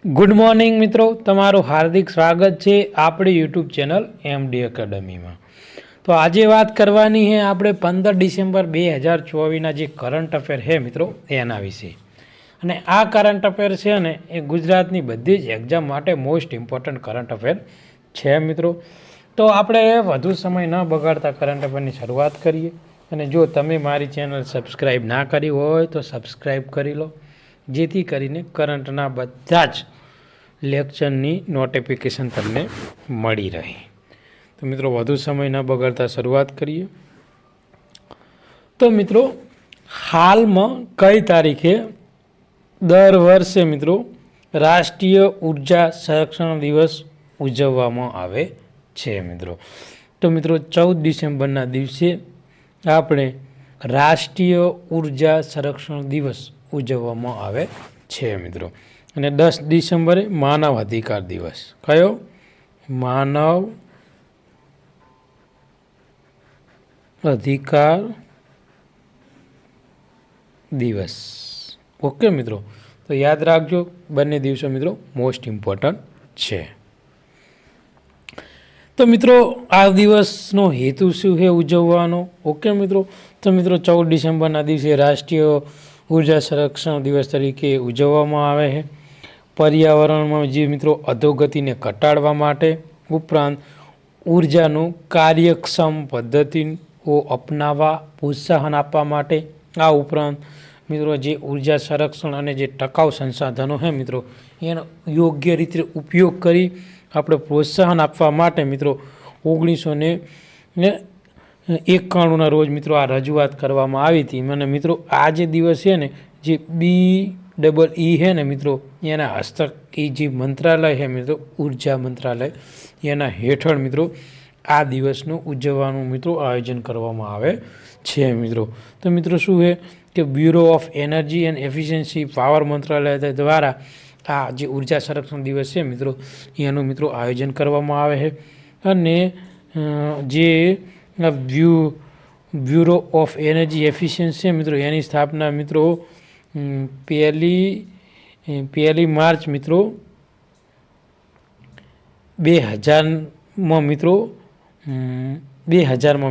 Good morning મિત્રો, તમારું હાર્દિક સ્વાગત છે આપણી યુટ્યુબ ચેનલ એમડી એકેડમીમાં। તો આજે વાત કરવાની છે આપણે 15 ડિસેમ્બર 2024ના જે કરંટ અફેર છે મિત્રો એના વિશે। અને આ કરંટ અફેર છે ને એ ગુજરાતની બધી જ એક્ઝામ માટે મોસ્ટ ઇમ્પોર્ટન્ટ કરંટ અફેર છે મિત્રો। તો આપણે વધુ સમય ન બગાડતા કરંટ અફેરની શરૂઆત કરીએ। અને જો તમે મારી ચેનલ સબસ્ક્રાઈબ ના કરી હોય તો સબસ્ક્રાઈબ કરી લો, જેથી કરીને કરંટના બધા જ લેક્ચરની નોટિફિકેશન તમને મળી રહે। તો મિત્રો વધુ સમય ન બગાડતા શરૂઆત કરીએ। તો મિત્રો હાલમાં કઈ તારીખે દર વર્ષે મિત્રો રાષ્ટ્રીય ઉર્જા સંરક્ષણ દિવસ ઉજવવામાં આવે છે મિત્રો? તો મિત્રો 14 ડિસેમ્બરના દિવસે આપણે રાષ્ટ્રીય ઉર્જા સંરક્ષણ દિવસ ઉજવવામાં આવે છે મિત્રો। અને 10 ડિસેમ્બરે માનવ અધિકાર દિવસ। કયો? માનવ અધિકાર દિવસ। ઓકે મિત્રો, તો યાદ રાખજો, બંને દિવસો મિત્રો મોસ્ટ ઇમ્પોર્ટન્ટ છે। તો મિત્રો આ દિવસનો હેતુ શું છે ઉજવવાનો? ઓકે મિત્રો, તો મિત્રો 14 ડિસેમ્બરના દિવસે રાષ્ટ્રીય ઉર્જા સંરક્ષણ દિવસ તરીકે ઉજવવામાં આવે છે। પર્યાવરણમાં જે મિત્રો અધોગતિને ઘટાડવા માટે, ઉપરાંત ઉર્જાનું કાર્યક્ષમ પદ્ધતિઓ અપનાવવા પ્રોત્સાહન આપવા માટે, આ ઉપરાંત મિત્રો જે ઉર્જા સંરક્ષણ અને જે ટકાઉ સંસાધનો છે મિત્રો એનો યોગ્ય રીતે ઉપયોગ કરી આપણે પ્રોત્સાહન આપવા માટે મિત્રો 1991ના રોજ મિત્રો આ રજૂઆત કરવામાં આવી હતી। અને મિત્રો આ જે દિવસ છે ને જે BEE છે ને મિત્રો એના હસ્તક એ જે મંત્રાલય છે મિત્રો ઉર્જા મંત્રાલય એના હેઠળ મિત્રો આ દિવસનું ઉજવવાનું મિત્રો આયોજન કરવામાં આવે છે મિત્રો। તો મિત્રો શું છે કે bureau of energy and efficiency power મંત્રાલય દ્વારા આ જે ઉર્જા સંરક્ષણ દિવસ છે મિત્રો એનું મિત્રો આયોજન કરવામાં આવે છે। અને જે બ્યુરો ઓફ એનર્જી એફિશિયન્સી છે મિત્રો એની સ્થાપના મિત્રો પહેલી માર્ચ મિત્રો 2000માં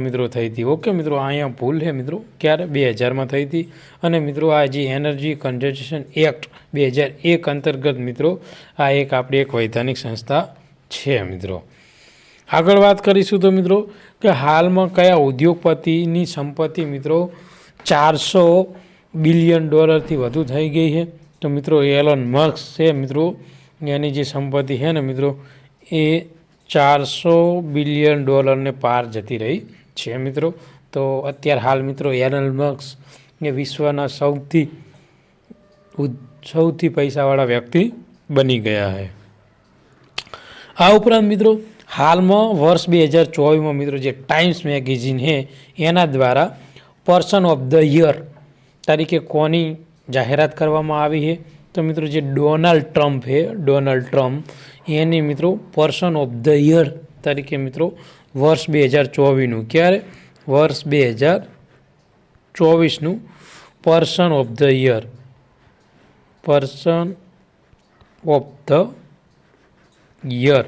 મિત્રો થઈ હતી। ઓકે મિત્રો, અહીંયા ભૂલ છે મિત્રો, ક્યારે 2000માં થઈ હતી। અને મિત્રો આ જે એનર્જી કન્ઝર્વેશન એક્ટ 2001 અંતર્ગત મિત્રો આ આપણી એક વૈધાનિક સંસ્થા છે મિત્રો। આગળ વાત કરીશું તો મિત્રો કે હાલમાં કયા ઉદ્યોગપતિની સંપત્તિ મિત્રો 400 બિલિયન ડોલરથી વધુ થઈ ગઈ છે? તો મિત્રો એલોન મસ્ક છે મિત્રો, એની જે સંપત્તિ છે ને મિત્રો એ 400 બિલિયન ડોલરને પાર જતી રહી છે મિત્રો। તો અત્યારે હાલ મિત્રો એલોન મસ્ક એ વિશ્વના સૌથી પૈસાવાળા વ્યક્તિ બની ગયા છે। આ ઉપરાંત મિત્રો હાલમાં વર્ષ 2024માં મિત્રો જે ટાઈમ્સ મેગેઝિન છે એના દ્વારા પર્સન ઓફ ધ યર તરીકે કોની જાહેરાત કરવામાં આવી છે? તો મિત્રો જે ડોનાલ્ડ ટ્રમ્પ એની મિત્રો પર્સન ઓફ ધ યર તરીકે મિત્રો વર્ષ 2024નું, ક્યારે? વર્ષ 2024નું પર્સન ઓફ ધ યર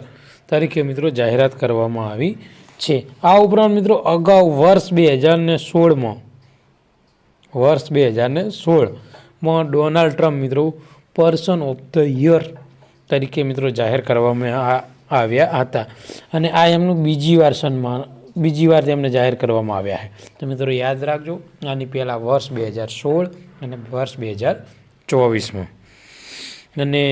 તરીકે મિત્રો જાહેરાત કરવામાં આવી છે। આ ઉપરાંત મિત્રો અગાઉ વર્ષ 2016માં ડોનાલ્ડ ટ્રમ્પ મિત્રો પર્સન ઓફ ધ યર તરીકે મિત્રો જાહેર કરવામાં આવ્યા હતા। અને આ એમનું બીજી વાર તેમને જાહેર કરવામાં આવ્યા છે। તો મિત્રો યાદ રાખજો, આની પહેલાં વર્ષ 2016 અને વર્ષ 2024માં। અને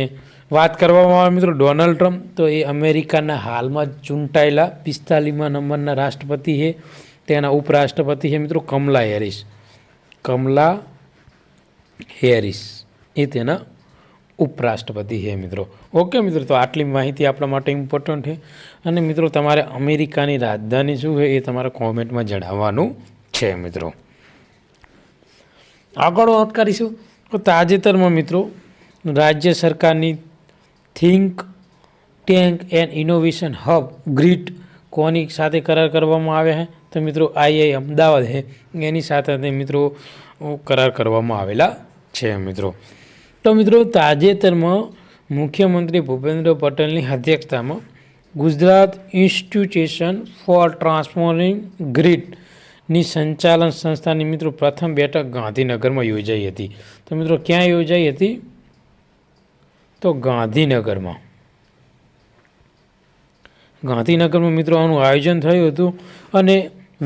વાત કરવામાં આવે મિત્રો ડોનાલ્ડ ટ્રમ્પ, તો એ અમેરિકાના હાલમાં જ ચૂંટાયેલા 45મા નંબરના રાષ્ટ્રપતિ છે। તેના ઉપરાષ્ટ્રપતિ છે મિત્રો કમલા હેરિસ એ તેના ઉપરાષ્ટ્રપતિ છે મિત્રો। ઓકે મિત્રો, તો આટલી માહિતી આપણા માટે ઇમ્પોર્ટન્ટ છે। અને મિત્રો તમારે અમેરિકાની રાજધાની શું છે એ તમારે કોમેન્ટમાં જણાવવાનું છે મિત્રો। આગળ વાત કરીશું તો તાજેતરમાં મિત્રો રાજ્ય સરકારની think tank and innovation hub greet કોની સાથે કરાર કરવામાં આવ્યા છે? તો મિત્રો IIM અમદાવાદ છે એની સાથે મિત્રો કરાર કરવામાં આવેલા છે મિત્રો। તો મિત્રો તાજેતરમાં મુખ્યમંત્રી ભૂપેન્દ્ર પટેલની અધ્યક્ષતામાં ગુજરાત ઇન્સ્ટિટ્યુશન ફોર ટ્રાન્સફોર્મિંગ ગ્રીડની સંચાલન સંસ્થાની મિત્રો પ્રથમ બેઠક ગાંધીનગરમાં યોજાઈ હતી. તો મિત્રો ક્યાં યોજાઈ હતી? તો ગાંધીનગરમાં મિત્રો આનું આયોજન થયું હતું અને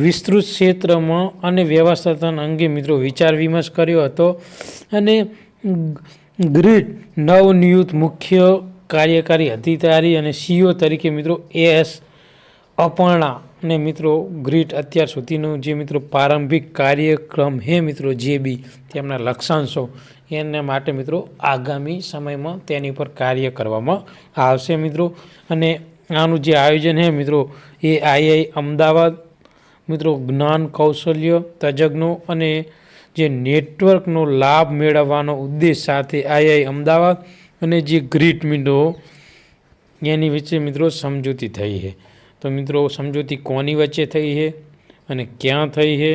વિસ્તૃત ક્ષેત્રમાં અને વ્યવસ્થાપન અંગે મિત્રો વિચાર વિમર્શ કર્યો હતો. અને ગ્રીડ નવનિયુક્ત મુખ્ય કાર્યકારી અધિકારી અને સીઈઓ તરીકે મિત્રો એસ અપર્ણા ને મિત્રો ગ્રીડ અત્યાર સુધીનો જે મિત્રો પ્રારંભિક કાર્યક્રમ હે મિત્રો જે બી તેમના લક્ષ્યાંશો એના માટે મિત્રો આગામી સમયમાં તેની પર કાર્ય કરવામાં આવશે મિત્રો. અને આનું જે આયોજન છે મિત્રો એ આઈઆઈ અમદાવાદ મિત્રો જ્ઞાન કૌશલ્ય તજજ્ઞો અને જે નેટવર્કનો લાભ મેળવવાનો ઉદ્દેશ સાથે આઈઆઈ અમદાવાદ અને જે ગ્રીડ મિત્રો એની વચ્ચે મિત્રો સમજૂતી થઈ છે. તો મિત્રો સમજૂતી કોની વચ્ચે થઈ છે અને ક્યાં થઈ છે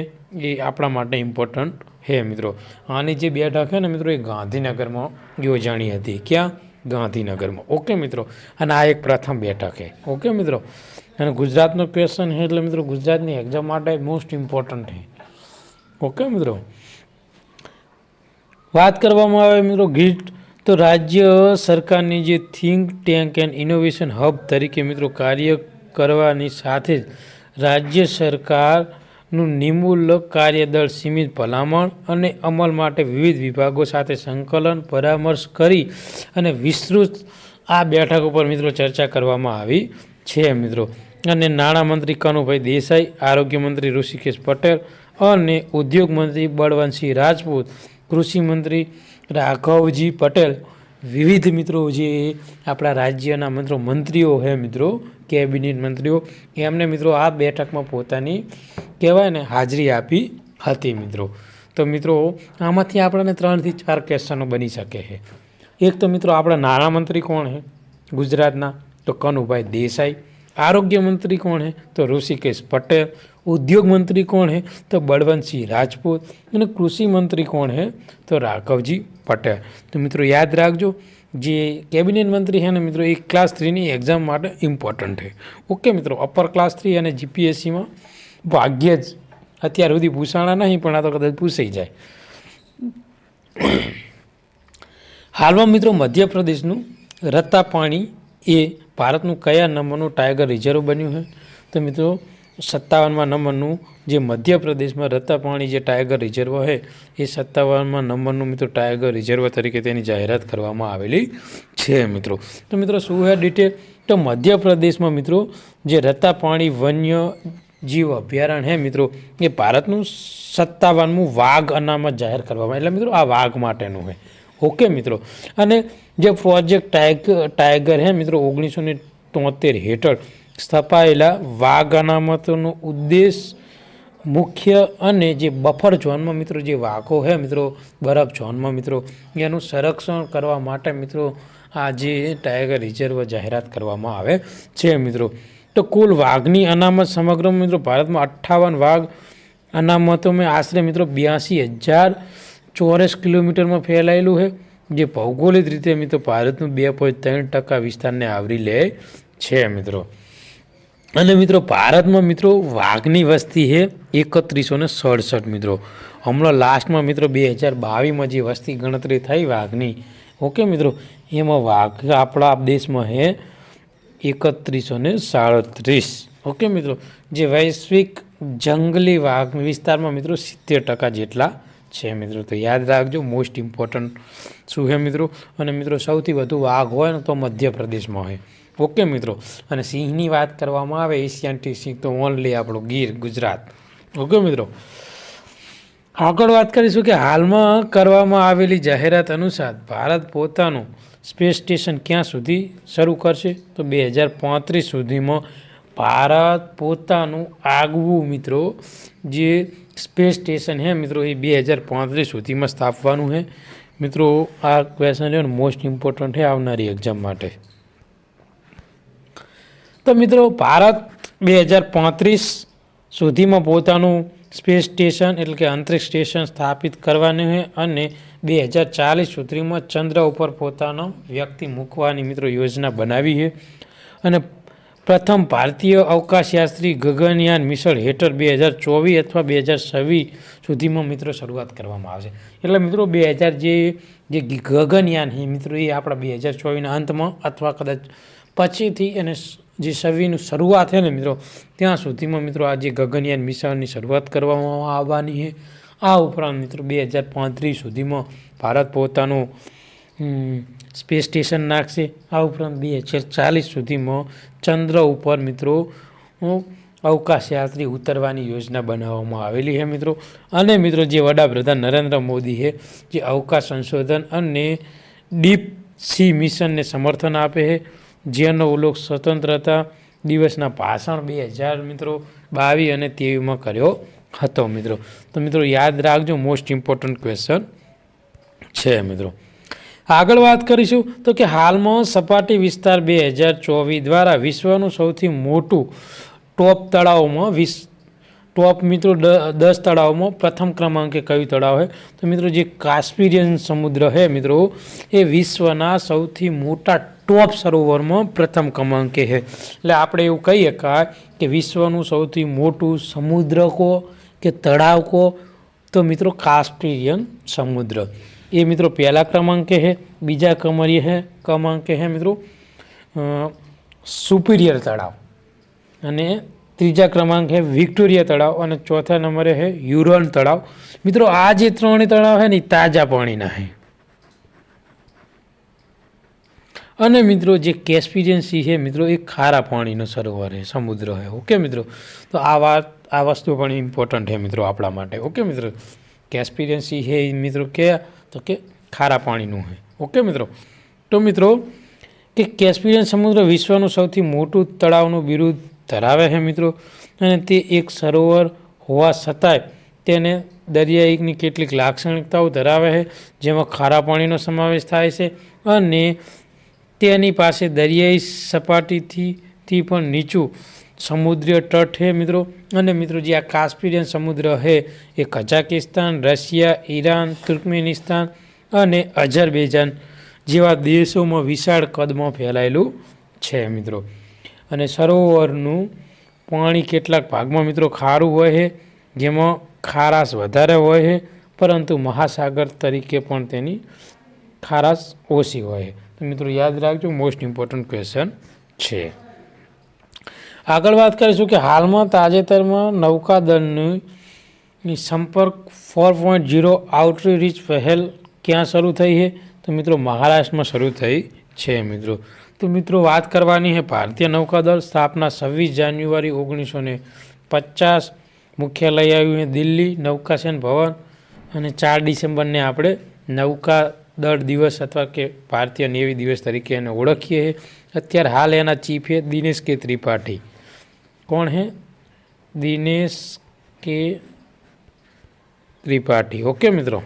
એ આપણા માટે ઇમ્પોર્ટન્ટ છે મિત્રો. આની જે બેઠક છે ને મિત્રો એ ગાંધીનગરમાં યોજાણી હતી. ક્યાં? ગાંધીનગરમાં. ઓકે મિત્રો. અને આ એક પ્રથમ બેઠક છે. ઓકે મિત્રો. અને ગુજરાતનો ક્વેશ્ચન છે એટલે મિત્રો ગુજરાતની એક્ઝામ માટે મોસ્ટ ઇમ્પોર્ટન્ટ છે. ઓકે મિત્રો. વાત કરવામાં આવે મિત્રો ગ્રીડ તો રાજ્ય સરકારની જે think tank and innovation hub તરીકે મિત્રો કાર્ય કરવાની સાથે જ રાજ્ય સરકારનું નિમણૂક કાર્યદળ સીમિત ભલામણ અને અમલ માટે વિવિધ વિભાગો સાથે સંકલન પરામર્શ કરી અને વિસ્તૃત આ બેઠક ઉપર મિત્રો ચર્ચા કરવામાં આવી છે મિત્રો. અને નાણામંત્રી કનુભાઈ દેસાઈ, આરોગ્ય મંત્રી ઋષિકેશ પટેલ અને ઉદ્યોગ મંત્રી બળવંતસિંહ રાજપૂત, કૃષિ મંત્રી રાઘવજી પટેલ, વિવિધ મિત્રો જે આપણા રાજ્યના મંત્રીઓ છે મિત્રો કેબિનેટ મંત્રીઓ એમને મિત્રો આ બેઠકમાં પોતાની કહેવાય ને હાજરી આપી હતી મિત્રો. તો મિત્રો આમાંથી આપણને 3 થી 4 ક્વેશ્ચનો બની શકે છે. એક તો મિત્રો આપણા નાણામંત્રી કોણ છે ગુજરાતના? તો કનુભાઈ દેસાઈ. આરોગ્ય મંત્રી કોણ છે? તો ઋષિકેશ પટેલ. ઉદ્યોગ મંત્રી કોણ છે? તો બળવંતસિંહ રાજપૂત. અને કૃષિ મંત્રી કોણ છે? તો રાઘવજી પટેલ. તો મિત્રો યાદ રાખજો જે કેબિનેટ મંત્રી છે ને મિત્રો એ ક્લાસ 3ની એક્ઝામ માટે ઇમ્પોર્ટન્ટ છે. ઓકે મિત્રો. અપર ક્લાસ 3 અને જીપીએસસીમાં ભાગ્યે જ અત્યાર સુધી પૂછાણા નહીં પણ આ તો કદાચ પૂછાઈ જાય. હાલમાં મિત્રો મધ્યપ્રદેશનું રત્તાપાણી એ ભારતનું કયા નંબરનું ટાઈગર રિઝર્વ બન્યું છે? તો મિત્રો 57મા નંબરનું જે મધ્યપ્રદેશમાં રત્તાપાણી જે ટાઈગર રિઝર્વ છે એ 57મા નંબરનું મિત્રો ટાઈગર રિઝર્વ તરીકે તેની જાહેરાત કરવામાં આવેલી છે મિત્રો. તો મિત્રો શું છે ડિટેલ? તો મધ્યપ્રદેશમાં મિત્રો જે રત્તાપાણી વન્ય જીવ અભયારણ્ય છે મિત્રો એ ભારતનું 57મું વાઘ અનામત જાહેર કરવામાં એટલે મિત્રો આ વાઘ માટેનું છે. ઓકે મિત્રો. અને જે પ્રોજેક્ટ ટાઈગર છે મિત્રો 1973 હેઠળ સ્થપાયેલા વાઘ અનામતનો ઉદ્દેશ મુખ્ય અને જે બફર ઝોનમાં મિત્રો જે વાઘો છે મિત્રો બરફ ઝોનમાં મિત્રો એનું સંરક્ષણ કરવા માટે મિત્રો આ જે ટાઈગર રિઝર્વ જાહેરાત કરવામાં આવે છે મિત્રો. તો કુલ વાઘની અનામત સમગ્ર મિત્રો ભારતમાં 58 વાઘ અનામતોમાં આશરે મિત્રો 82,000 ચોરસ કિલોમીટરમાં ફેલાયેલું છે જે ભૌગોલિક રીતે મિત્રો ભારતનું 2.3% વિસ્તારને આવરી લે છે મિત્રો. અને મિત્રો ભારતમાં મિત્રો વાઘની વસ્તી છે 3167 મિત્રો. હમણાં લાસ્ટમાં મિત્રો 2022માં જે વસ્તી ગણતરી થઈ વાઘની ઓકે મિત્રો એમાં વાઘ આપણા દેશમાં છે 3137. ઓકે મિત્રો. જે વૈશ્વિક જંગલી વાઘ વિસ્તારમાં મિત્રો 70% જેટલા છે મિત્રો. તો યાદ રાખજો મોસ્ટ ઇમ્પોર્ટન્ટ શું છે મિત્રો. અને મિત્રો સૌથી વધુ વાઘ હોય ને તો મધ્યપ્રદેશમાં હોય. ઓકે મિત્રો. અને સિંહની વાત કરવામાં આવે એશિયાટિક સિંહ તો ઓનલી આપણું ગીર ગુજરાત. ઓકે મિત્રો. આગળ વાત કરીશું કે હાલમાં કરવામાં આવેલી જાહેરાત અનુસાર ભારત પોતાનું સ્પેસ સ્ટેશન ક્યાં સુધી શરૂ કરશે? તો 2035 સુધીમાં ભારત પોતાનું આગવું મિત્રો જે સ્પેસ સ્ટેશન છે મિત્રો એ 2035 સુધીમાં સ્થાપવાનું છે મિત્રો. આ ક્વેશ્ચન છે મોસ્ટ ઇમ્પોર્ટન્ટ છે આવનારી એક્ઝામ માટે. તો મિત્રો ભારત 2035 સુધીમાં પોતાનું સ્પેસ સ્ટેશન એટલે કે અંતરિક્ષ સ્ટેશન સ્થાપિત કરવાનું છે અને 2040 સુધીમાં ચંદ્ર ઉપર પોતાનો વ્યક્તિ મૂકવાની મિત્રો યોજના બનાવી છે અને પ્રથમ ભારતીય અવકાશયાત્રી ગગનયાન મિશન હેઠળ 2024 અથવા 2026 સુધીમાં મિત્રો શરૂઆત કરવામાં આવશે. એટલે મિત્રો 2000 જે ગગનયાન છે મિત્રો એ આપણા 2024ના અંતમાં અથવા કદાચ પછીથી અને જે 26નું શરૂઆત છે ને મિત્રો ત્યાં સુધીમાં મિત્રો આ જે ગગનયાન મિશનની શરૂઆત કરવામાં આવવાની છે. આ ઉપરાંત મિત્રો 2035 સુધીમાં ભારત પોતાનું સ્પેસ સ્ટેશન નાખશે. આ ઉપરાંત 2040 સુધીમાં ચંદ્ર ઉપર મિત્રો અવકાશયાત્રી ઉતરવાની યોજના બનાવવામાં આવેલી છે મિત્રો. અને મિત્રો જે વડાપ્રધાન નરેન્દ્ર મોદી છે જે અવકાશ સંશોધન અને ડીપ સી મિશનને સમર્થન આપે છે, જેનો ઉલ્લેખ સ્વતંત્રતા દિવસના ભાષણ 2000 મિત્રો 22 અને 23માં કર્યો હતો મિત્રો. તો મિત્રો યાદ રાખજો, મોસ્ટ ઇમ્પોર્ટન્ટ ક્વેશ્ચન છે મિત્રો. આગળ વાત કરીશું તો કે હાલમાં સપાટી વિસ્તાર 2024 દ્વારા વિશ્વનું સૌથી મોટું ટોપ તળાવમાં ટોપ મિત્રો 10 તળાવમાં પ્રથમ ક્રમાંકે કયું તળાવ છે? તો મિત્રો જે કાસ્પિયન સમુદ્ર છે મિત્રો એ વિશ્વના સૌથી મોટા ટોપ સરોવરમાં પ્રથમ ક્રમાંકે છે. એટલે આપણે એવું કહી શકાય કે વિશ્વનું સૌથી મોટું સમુદ્ર કો કે તળાવ કો તો મિત્રો કાસ્પિયન સમુદ્ર એ મિત્રો પહેલા ક્રમાંકે છે. બીજા ક્રમાંકે છે મિત્રો સુપિરિયર તળાવ અને ત્રીજા ક્રમાંક છે વિક્ટોરિયા તળાવ અને ચોથા નંબરે છે યુરોન તળાવ. મિત્રો આ જે ત્રણેય તળાવ છે ને તાજા પાણીના છે. અને મિત્રો જે કેસ્પિયન સી છે મિત્રો એ ખારા પાણીનો સરોવર છે, સમુદ્ર છે. ઓકે મિત્રો, તો આ વસ્તુ પણ ઇમ્પોર્ટન્ટ છે મિત્રો આપણા માટે. ઓકે મિત્રો, કેસ્પિયન સી છે મિત્રો કે તો કે ખારા પાણીનું છે. ઓકે મિત્રો, તો મિત્રો કે કેસ્પિયન સમુદ્ર વિશ્વનું સૌથી મોટું તળાવનું બિરુદ ધરાવે છે મિત્રો. અને તે એક સરોવર હોવા છતાંય તેને દરિયાઈની કેટલીક લાક્ષણિકતાઓ ધરાવે છે, જેમાં ખારા પાણીનો સમાવેશ થાય છે અને તેની પાસે દરિયાઈ સપાટીથી પણ નીચું સમુદ્રીય તટ છે મિત્રો. અને મિત્રો જે આ કાસ્પિયન સમુદ્ર છે એ કઝાકિસ્તાન, રશિયા, ઈરાન, તુર્કમેનિસ્તાન અને અઝરબૈજાન જેવા દેશોમાં વિશાળ કદમાં ફેલાયેલું છે મિત્રો. અને સરોવરનું પાણી કેટલાક ભાગમાં મિત્રો ખારું હોય છે, જેમાં ખારાશ વધારે હોય છે, પરંતુ મહાસાગર તરીકે પણ તેની ખારાશ ઓછી હોય છે. તો મિત્રો યાદ રાખજો, મોસ્ટ ઇમ્પોર્ટન્ટ ક્વેશ્ચન છે. આગળ વાત કરીશું કે હાલમાં તાજેતરમાં નૌકાદળની સંપર્ક 4.0 આઉટરીચ પહેલ ક્યાં શરૂ થઈ છે? તો મિત્રો મહારાષ્ટ્રમાં શરૂ થઈ છે મિત્રો. તો મિત્રો વાત કરવાની છે ભારતીય નૌકાદળ સ્થાપના 26 જાન્યુઆરી 1950, મુખ્યાલય આવ્યું છે દિલ્હી, નૌકાસેન ભવન. અને 4 ડિસેમ્બરને આપણે નૌકાદળ દિવસ અથવા કે ભારતીય નેવી દિવસ તરીકે એને ઓળખીએ છીએ. અત્યારે હાલ એના ચીફ છે દિનેશ કે ત્રિપાઠી. કોણ છે? દિનેશ કે ત્રિપાઠી. ઓકે મિત્રો,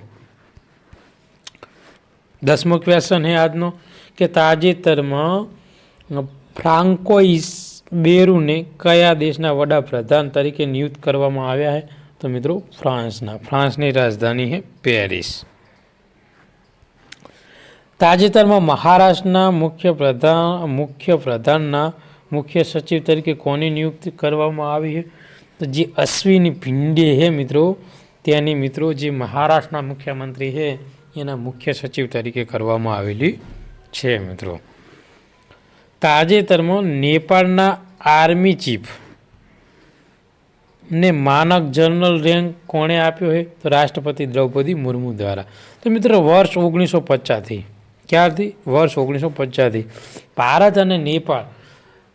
10મો ક્વેશ્ચન છે આજનો કે તાજેતરમાં ફ્રાન્કોઇસ બેરુને કયા દેશના વડાપ્રધાન તરીકે નિયુક્ત કરવામાં આવ્યા છે? તો મિત્રો ફ્રાન્સની રાજધાની છે પેરિસ. તાજેતરમાં મહારાષ્ટ્રના મુખ્યપ્રધાનના મુખ્ય સચિવ તરીકે કોની નિયુક્તિ કરવામાં આવી છે? તો જે અશ્વિની ભિંડે છે મિત્રો ત્યાંની મિત્રો જે મહારાષ્ટ્રના મુખ્યમંત્રી છે એના મુખ્ય સચિવ તરીકે કરવામાં આવેલી છે મિત્રો. તાજેતરમાં નેપાળના આર્મી ચીફ ને માનક જનરલ રેન્ક કોણે આપ્યો છે? તો રાષ્ટ્રપતિ દ્રૌપદી મુર્મુ દ્વારા. તો મિત્રો વર્ષ 1950થી ક્યારથી? વર્ષ 1950થી ભારત અને નેપાળ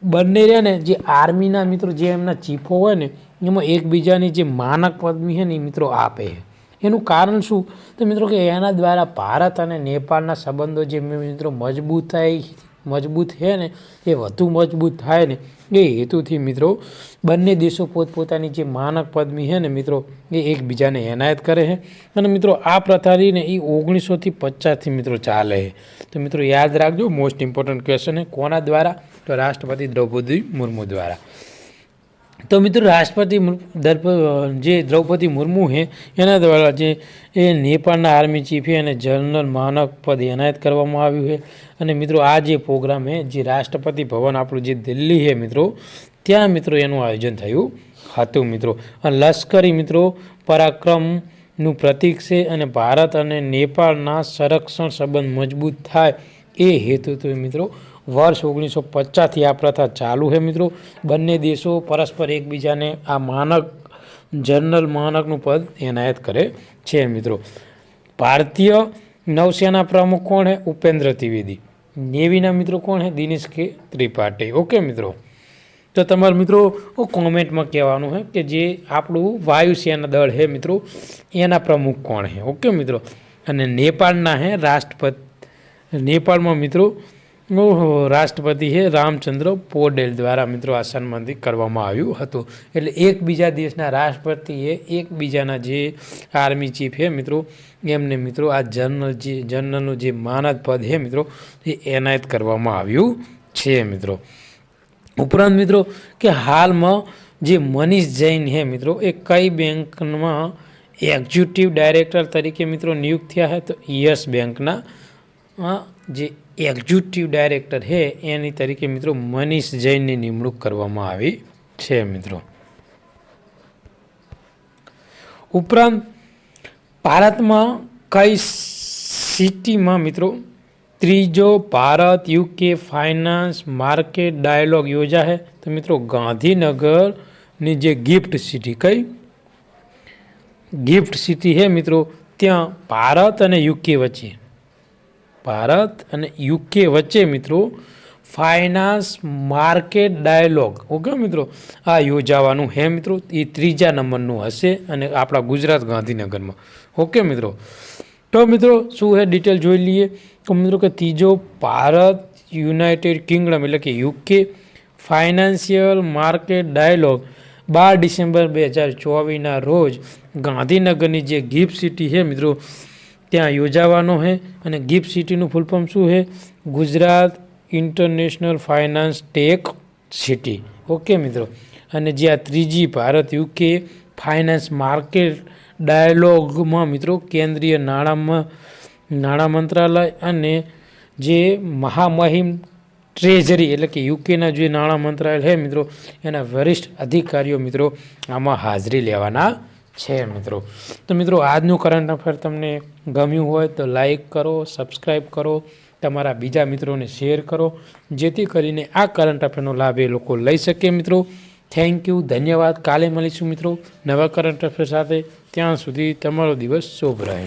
બંને રહે ને જે આર્મીના મિત્રો જે એમના ચીફો હોય ને એમાં એકબીજાની જે માનક પદવી છે ને એ મિત્રો આપે છે. એનું કારણ શું? તો મિત્રો કે એના દ્વારા ભારત અને નેપાળના સંબંધો જે મિત્રો મજબૂત છે ને એ વધુ મજબૂત થાય ને એ હેતુથી મિત્રો બંને દેશો પોતપોતાની જે માનક પદવી છે ને મિત્રો એ એકબીજાને એનાયત કરે છે. અને મિત્રો આ પ્રથાને એ 1950થી મિત્રો ચાલે છે. તો મિત્રો યાદ રાખજો, મોસ્ટ ઇમ્પોર્ટન્ટ ક્વેશ્ચન છે. કોના દ્વારા? તો રાષ્ટ્રપતિ દ્રૌપદી મુર્મુ દ્વારા. તો મિત્રો રાષ્ટ્રપતિ જે દ્રૌપદી મુર્મુ છે એના દ્વારા જે એ નેપાળના આર્મી ચીફે અને જનરલ માનક પદ એનાયત કરવામાં આવ્યું છે. અને મિત્રો આ જે પ્રોગ્રામ છે જે રાષ્ટ્રપતિ ભવન આપણું જે દિલ્હી છે મિત્રો ત્યાં મિત્રો એનું આયોજન થયું હતું મિત્રો. અને લશ્કરી મિત્રો પરાક્રમનું પ્રતીક છે અને ભારત અને નેપાળના સંરક્ષણ સંબંધ મજબૂત થાય એ હેતુથી મિત્રો વર્ષ 1950થી આ પ્રથા ચાલુ છે મિત્રો. બંને દેશો પરસ્પર એકબીજાને આ માનક જનરલ માનકનું પદ એનાયત કરે છે મિત્રો. ભારતીય નૌસેના પ્રમુખ કોણ છે? ઉપેન્દ્ર ત્રિવેદી. નેવીના મિત્રો કોણ છે? દિનેશ કે ત્રિપાઠી. ઓકે મિત્રો, તો તમારે મિત્રો કોમેન્ટમાં કહેવાનું છે કે જે આપણું વાયુસેના દળ છે મિત્રો એના પ્રમુખ કોણ છે. ઓકે મિત્રો, અને નેપાળના છે રાષ્ટ્રપતિ. નેપાળમાં મિત્રો રાષ્ટ્રપતિ છે રામચંદ્ર પોડેલ દ્વારા મિત્રો આ સન્માનિત કરવામાં આવ્યું હતું. એટલે એકબીજા દેશના રાષ્ટ્રપતિએ એકબીજાના જે આર્મી ચીફ છે મિત્રો એમને મિત્રો આ જનરલનું જે માનદ પદ છે મિત્રો એ એનાયત કરવામાં આવ્યું છે મિત્રો. ઉપરાંત મિત્રો કે હાલમાં જે મનીષ જૈન છે મિત્રો એ કઈ બેંકમાં એક્ઝિક્યુટિવ ડાયરેક્ટર તરીકે મિત્રો નિયુક્ત થયા છે? તો યસ બેંકના જે એક્ઝિક્યુટિવ ડાયરેક્ટર છે એની તરીકે મિત્રો મનીષ જૈનની નિમણૂક કરવામાં આવી છે મિત્રો. ઉપરાંત ભારતમાં કઈ સિટીમાં મિત્રો ત્રીજો Bharat UK finance market dialogue યોજાશે? તો મિત્રો ગાંધીનગરની જે ગિફ્ટ સિટી, કઈ ગિફ્ટ સિટી છે મિત્રો ત્યાં ભારત અને યુકે વચ્ચે મિત્રો ફાઇનાન્સ માર્કેટ ડાયલોગ ઓકે મિત્રો આ યોજાવાનું છે મિત્રો. એ ત્રીજા નંબરનું હશે અને આપણા ગુજરાત ગાંધીનગરમાં. ઓકે મિત્રો, તો મિત્રો શું છે ડિટેલ જોઈ લઈએ. તો મિત્રો કે ત્રીજો ભારત યુનાઇટેડ કિંગડમ એટલે કે યુકે ફાઇનાન્શિયલ માર્કેટ ડાયલોગ 12 ડિસેમ્બર 2024ના રોજ ગાંધીનગરની જે ગિફ્ટ સિટી છે મિત્રો ત્યાં યોજાવાનો છે. અને ગિફ્ટ સિટીનું ફૂલ ફોર્મ શું છે? Gujarat international finance tech city. Okay મિત્રો, અને જે આ ત્રીજી ભારત યુકે ફાઇનાન્સ માર્કેટ ડાયલોગમાં મિત્રો કેન્દ્રીય નાણાં મંત્રાલય અને જે મહામહિમ ટ્રેઝરી એટલે કે યુકેના જે નાણાં મંત્રાલય છે મિત્રો એના વરિષ્ઠ અધિકારીઓ મિત્રો આમાં હાજરી લેવાના છે મિત્રો. તો મિત્રો આજનું કરંટ અફેર તમને ગમ્યું હોય તો લાઈક કરો, સબસ્ક્રાઈબ કરો, તમારા બીજા મિત્રોને શેર કરો જેથી કરીને આ કરંટ અફેરનો લાભ એ લોકો લઈ શકે મિત્રો. થેન્ક યુ, ધન્યવાદ. કાલે મળીશું મિત્રો નવા કરંટ અફેર સાથે. ત્યાં સુધી તમારો દિવસ શુભ રહે.